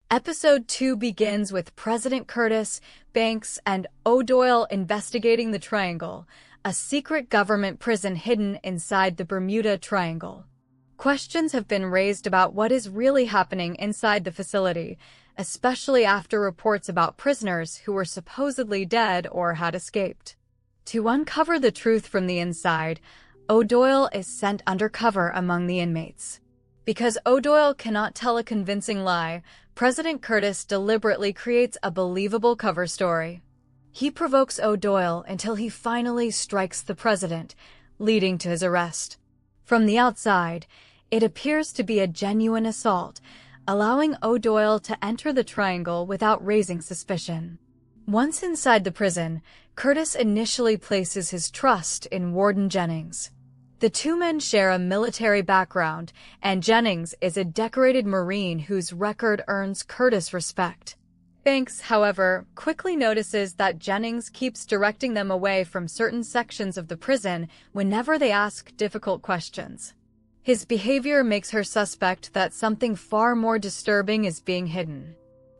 Episode 2 begins with President Curtis, Banks, and O'Doyle investigating the Triangle, a secret government prison hidden inside the Bermuda Triangle. Questions have been raised about what is really happening inside the facility, especially after reports about prisoners who were supposedly dead or had escaped. To uncover the truth from the inside, O'Doyle is sent undercover among the inmates. Because O'Doyle cannot tell a convincing lie, President Curtis deliberately creates a believable cover story. He provokes O'Doyle until he finally strikes the president, leading to his arrest. From the outside, it appears to be a genuine assault, allowing O'Doyle to enter the triangle without raising suspicion. Once inside the prison, Curtis initially places his trust in Warden Jennings. The two men share a military background, and Jennings is a decorated Marine whose record earns Curtis respect. Banks, however, quickly notices that Jennings keeps directing them away from certain sections of the prison whenever they ask difficult questions. His behavior makes her suspect that something far more disturbing is being hidden.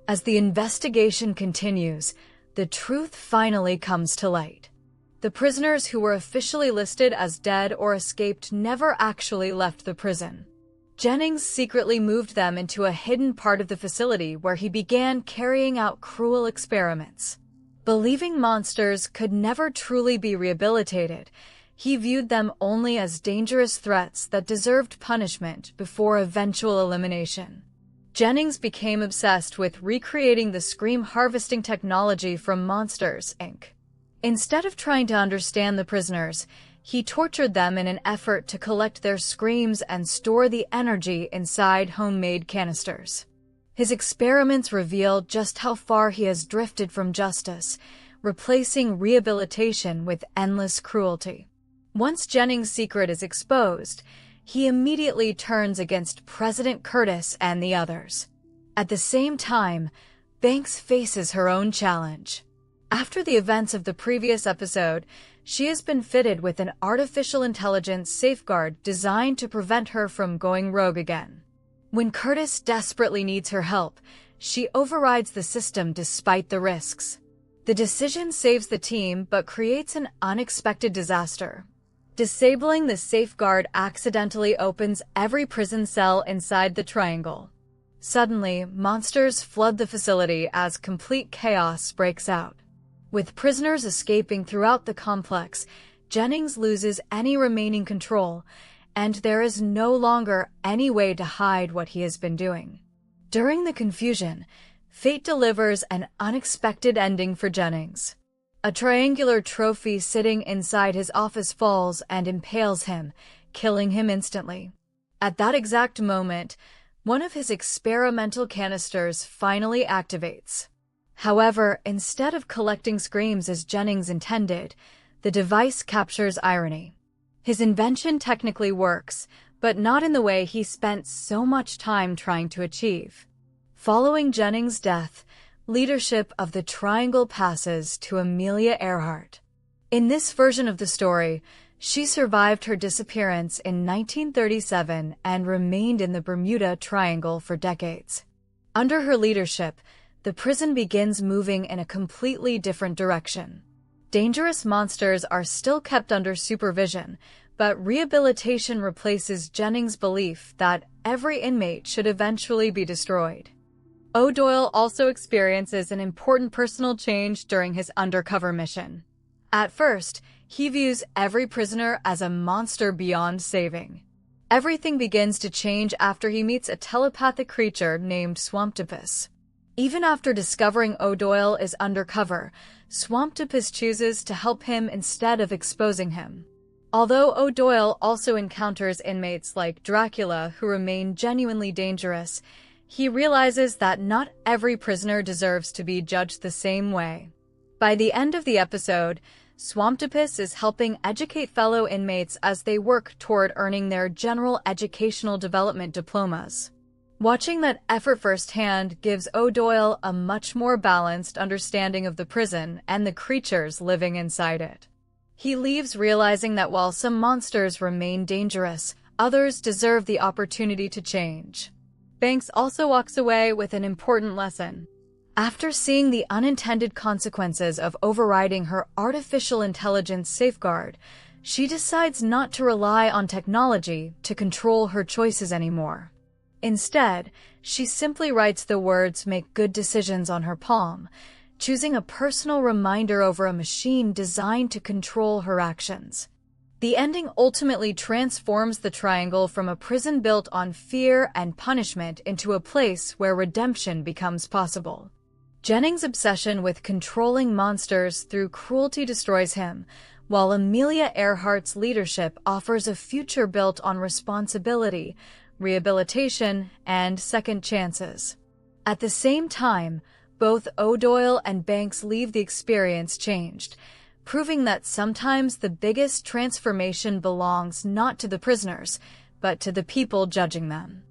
As the investigation continues, the truth finally comes to light. The prisoners who were officially listed as dead or escaped never actually left the prison. Jennings secretly moved them into a hidden part of the facility where he began carrying out cruel experiments. Believing monsters could never truly be rehabilitated, he viewed them only as dangerous threats that deserved punishment before eventual elimination. Jennings became obsessed with recreating the scream harvesting technology from Monsters, Inc. Instead of trying to understand the prisoners, he tortured them in an effort to collect their screams and store the energy inside homemade canisters. His experiments reveal just how far he has drifted from justice, replacing rehabilitation with endless cruelty. Once Jennings' secret is exposed, he immediately turns against President Curtis and the others. At the same time, Banks faces her own challenge. After the events of the previous episode, she has been fitted with an artificial intelligence safeguard designed to prevent her from going rogue again. When Curtis desperately needs her help, she overrides the system despite the risks. The decision saves the team but creates an unexpected disaster. Disabling the safeguard accidentally opens every prison cell inside the triangle. Suddenly, monsters flood the facility as complete chaos breaks out. With prisoners escaping throughout the complex, Jennings loses any remaining control, and there is no longer any way to hide what he has been doing. During the confusion, fate delivers an unexpected ending for Jennings. A triangular trophy sitting inside his office falls and impales him, killing him instantly. At that exact moment, one of his experimental canisters finally activates. However, instead of collecting screams as Jennings intended, the device captures irony. His invention technically works, but not in the way he spent so much time trying to achieve. Following Jennings' death, leadership of the Triangle passes to Amelia Earhart. In this version of the story, she survived her disappearance in 1937 and remained in the Bermuda Triangle for decades. Under her leadership, the prison begins moving in a completely different direction. Dangerous monsters are still kept under supervision, but rehabilitation replaces Jennings' belief that every inmate should eventually be destroyed. O'Doyle also experiences an important personal change during his undercover mission. At first, he views every prisoner as a monster beyond saving. Everything begins to change after he meets a telepathic creature named Swamptopus. Even after discovering O'Doyle is undercover, Swamptopus chooses to help him instead of exposing him. Although O'Doyle also encounters inmates like Dracula who remain genuinely dangerous, he realizes that not every prisoner deserves to be judged the same way. By the end of the episode, Swamptopus is helping educate fellow inmates as they work toward earning their general educational development diplomas. Watching that effort firsthand gives O'Doyle a much more balanced understanding of the prison and the creatures living inside it. He leaves realizing that while some monsters remain dangerous, others deserve the opportunity to change. Banks also walks away with an important lesson. After seeing the unintended consequences of overriding her artificial intelligence safeguard, she decides not to rely on technology to control her choices anymore. Instead, she simply writes the words "make good decisions" on her palm, choosing a personal reminder over a machine designed to control her actions. The ending ultimately transforms the triangle from a prison built on fear and punishment into a place where redemption becomes possible. Jennings' obsession with controlling monsters through cruelty destroys him, while Amelia Earhart's leadership offers a future built on responsibility, rehabilitation, and second chances. At the same time, both O'Doyle and Banks leave the experience changed, proving that sometimes the biggest transformation belongs not to the prisoners, but to the people judging them.